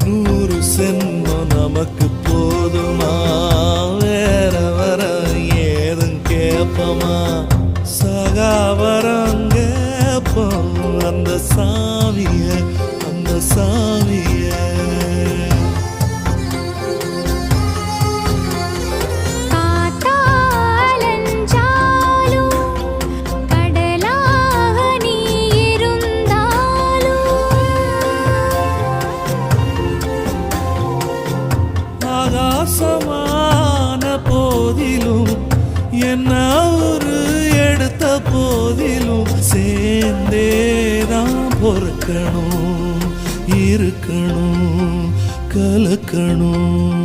100 சென்மம் நமக்கு போதுமா? வேற வர ஏதும் கேப்பமா? சகாவரம் கேப்போம் அந்த சாமிய, அந்த சாமிய. ஆகாசமான போதிலும் என்ன ஒரு எடுத்த போதிலும் சேர்ந்தேதான் பொறுக்கணும், இருக்கணும், கலக்கணும்.